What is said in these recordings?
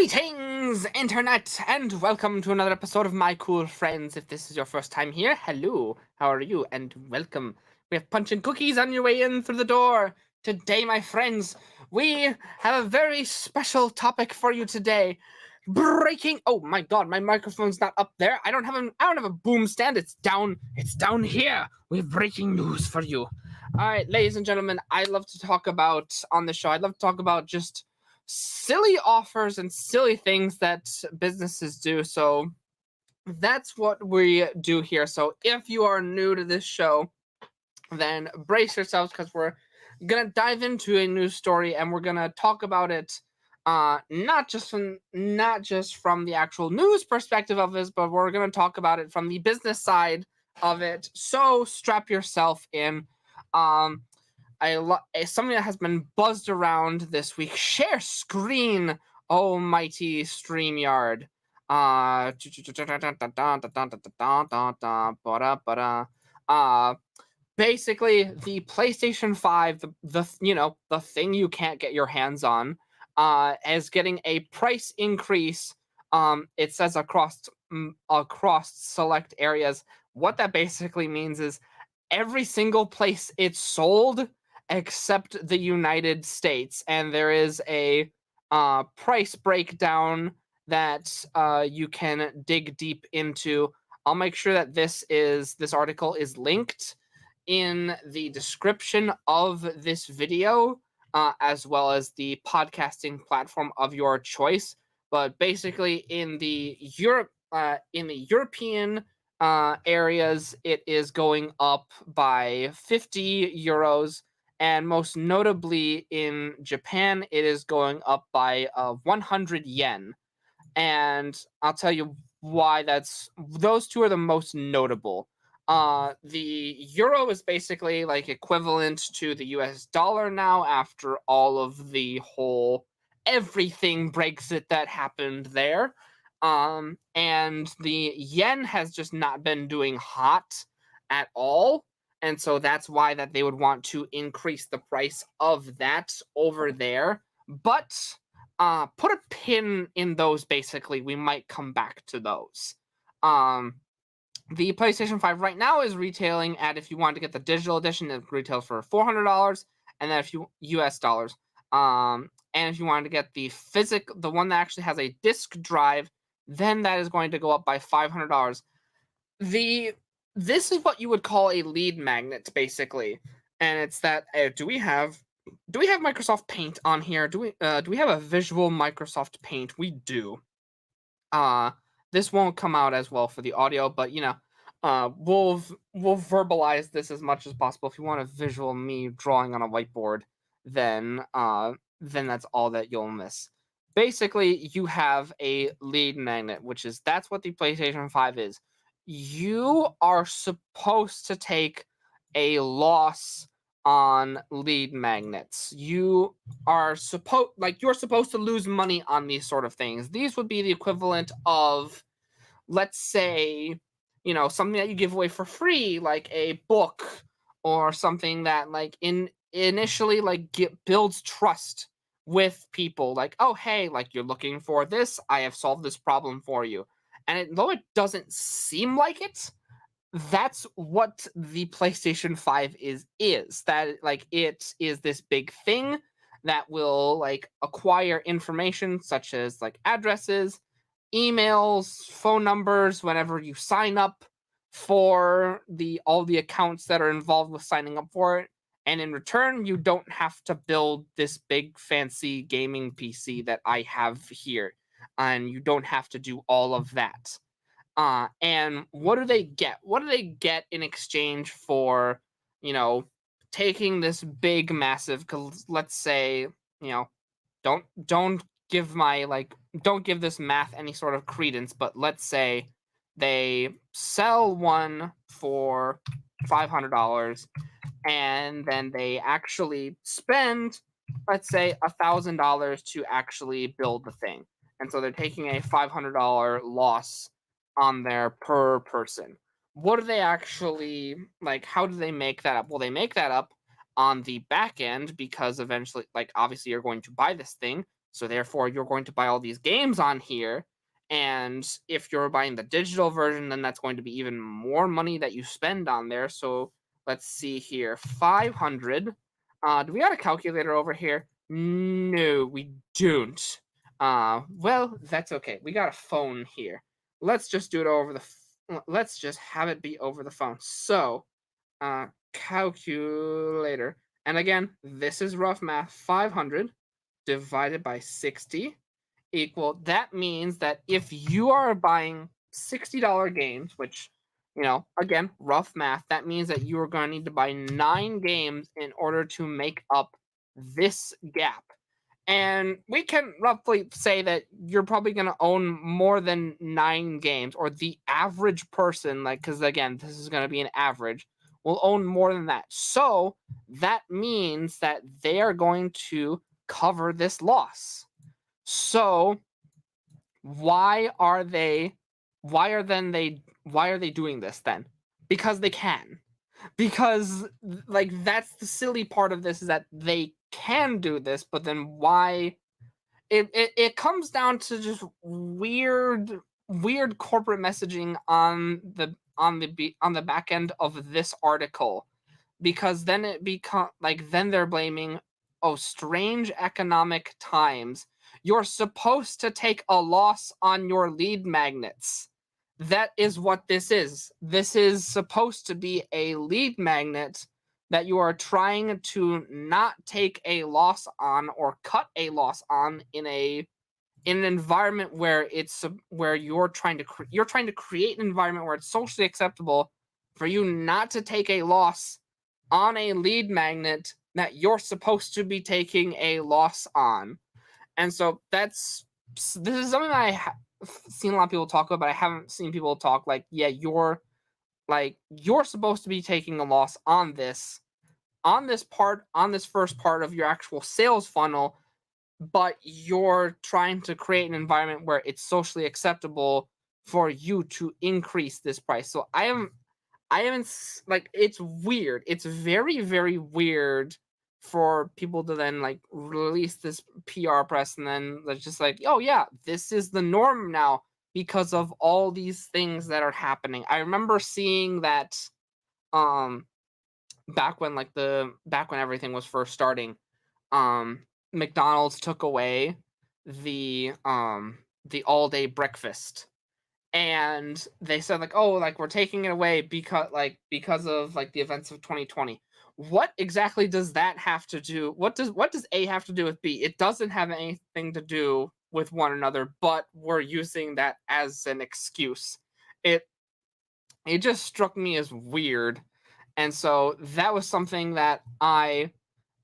Greetings, Internet, and welcome to another episode of My Cool Friends. If this is your first time here, hello, how are you, and welcome. We have punch and cookies on your way in through the door. Today, my friends, we have a very special topic for you today. Breaking. Oh my God, my microphone's not up there. I don't have a boom stand. It's down. It's down here. We have breaking news for you. All right, ladies and gentlemen, I love to talk about on the show. I'd love to talk about just silly offers and silly things that businesses do. So that's what we do here. So if you are new to this show, then brace yourselves because we're gonna dive into a news story and we're gonna talk about it not just from the actual news perspective of this, but we're gonna talk about it from the business side of it. So strap yourself in. Something that has been buzzed around this week. Share screen, almighty StreamYard. Basically the PlayStation 5, the thing you can't get your hands on, is getting a price increase. It says across select areas. What that basically means is every single place it's sold except the United States, and there is a price breakdown that you can dig deep into. I'll make sure that this article is linked in the description of this video, as well as the podcasting platform of your choice. But basically, in the European areas, it is going up by 50 euros, and most notably in Japan, it is going up by 100 yen. And I'll tell you why those two are the most notable. The euro is basically like equivalent to the US dollar now after all of the whole everything Brexit that happened there. And the yen has just not been doing hot at all. And so that's why that they would want to increase the price of that over there. But put a pin in those, basically. We might come back to those. The PlayStation 5 right now is retailing at, if you want to get the digital edition, it retails for $400, and then if you US dollars. And if you wanted to get the one that actually has a disc drive, then that is going to go up by $500. This is what you would call a lead magnet, basically, and it's that do we have Microsoft Paint on here? Do we have a visual Microsoft Paint? We do. This won't come out as well for the audio, but we'll verbalize this as much as possible. If you want a visual me drawing on a whiteboard, then that's all that you'll miss. Basically, you have a lead magnet, that's what the PlayStation 5 is. You are supposed to take a loss on lead magnets. You are you're supposed to lose money on these sort of things. These would be the equivalent of, let's say, something that you give away for free, like a book or something that initially builds trust with people. Like, oh hey, you're looking for this, I have solved this problem for you. And though it doesn't seem like it, that's what the PlayStation 5 is. That it is this big thing that will acquire information such as addresses, emails, phone numbers whenever you sign up for all the accounts that are involved with signing up for it. And in return, you don't have to build this big fancy gaming PC that I have here. And you don't have to do all of that. And what do they get? What do they get in exchange for, taking this big, massive, let's say, don't give don't give this math any sort of credence, but let's say they sell one for $500 and then they actually spend, let's say, $1,000 to actually build the thing. And so they're taking a $500 loss on there per person. What do they actually how do they make that up? Well, they make that up on the back end because eventually, obviously you're going to buy this thing. So therefore, you're going to buy all these games on here. And if you're buying the digital version, then that's going to be even more money that you spend on there. So let's see here, 500. Do we got a calculator over here? No, we don't. Well, that's okay. We got a phone here. Let's just do it over the. Let's just have it be over the phone. So, calculator, and again, this is rough math. 500 divided by 60 equal. That means that if you are buying $60 games, which, again, rough math, that means that you are going to need to buy 9 games in order to make up this gap. And we can roughly say that you're probably going to own more than 9 games, or the average person, because again, this is going to be an average, will own more than that. So that means that they are going to cover this loss. So why are they doing this then? Because they can. Because that's the silly part of this, is that they can do this, but then why it comes down to just weird corporate messaging on the back end of this article, because then then they're blaming, oh, strange economic times. You're supposed to take a loss on your lead magnets. That is what this is. This is supposed to be a lead magnet that you are trying to not take a loss on, or cut a loss on, in an environment where you're trying to create an environment where it's socially acceptable for you not to take a loss on a lead magnet that you're supposed to be taking a loss on. And so this is something that I have seen a lot of people talk about, but I haven't seen people talk you're supposed to be taking a loss on this first part of your actual sales funnel, but you're trying to create an environment where it's socially acceptable for you to increase this price. So I haven't it's weird. It's very, very weird for people to then release this PR press, and then they're just oh yeah, this is the norm now because of all these things that are happening. I remember seeing that back when everything was first starting, McDonald's took away the all-day breakfast, and they said we're taking it away because of the events of 2020. What exactly does that have to do? What does A have to do with B? It doesn't have anything to do with one another, but we're using that as an excuse. It just struck me as weird. And so that was something that I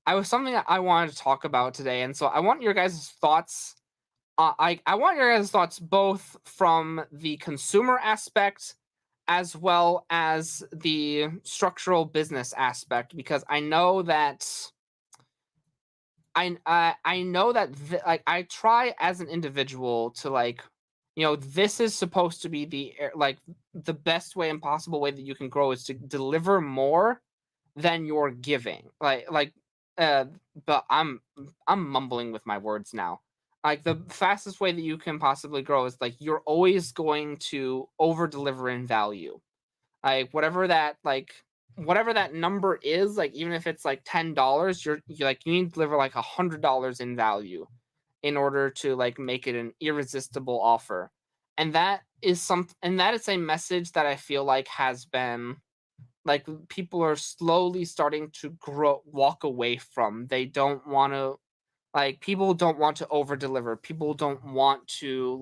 wanted to talk about today. And so I want your guys' thoughts. I want your guys' thoughts both from the consumer aspect as well as the structural business aspect, because I know that I try as an individual to this is supposed to be the best way and possible way that you can grow is to deliver more than you're giving. But I'm mumbling with my words now. The fastest way that you can possibly grow is you're always going to over deliver in value. Whatever that number is, even if it's $10, you need to deliver $100 in value in order to make it an irresistible offer. And that is a message that I feel has been people are slowly starting to walk away from. They don't want to people don't want to over deliver. People don't want to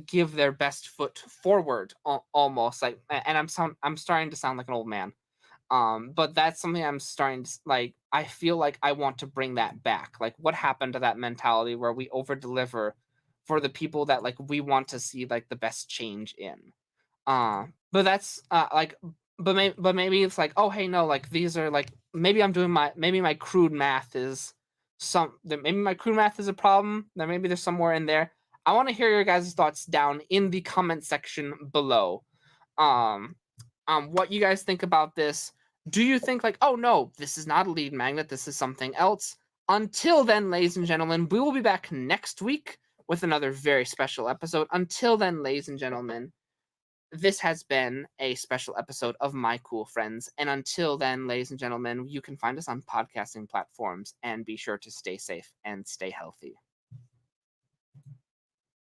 give their best foot forward, almost and I'm starting to sound like an old man. But that's something I'm starting to I feel I want to bring that back. What happened to that mentality where we over deliver for the people that we want to see the best change in? But that's but maybe it's oh hey, no, these are maybe my crude math is maybe my crude math is a problem. That maybe there's somewhere in there. I want to hear your guys' thoughts down in the comment section below. What you guys think about this. Do you think oh no, this is not a lead magnet, this is something else? Until then, ladies and gentlemen, we will be back next week with another very special episode. Until then, ladies and gentlemen, this has been a special episode of My Cool Friends. And until then, ladies and gentlemen, you can find us on podcasting platforms, and be sure to stay safe and stay healthy.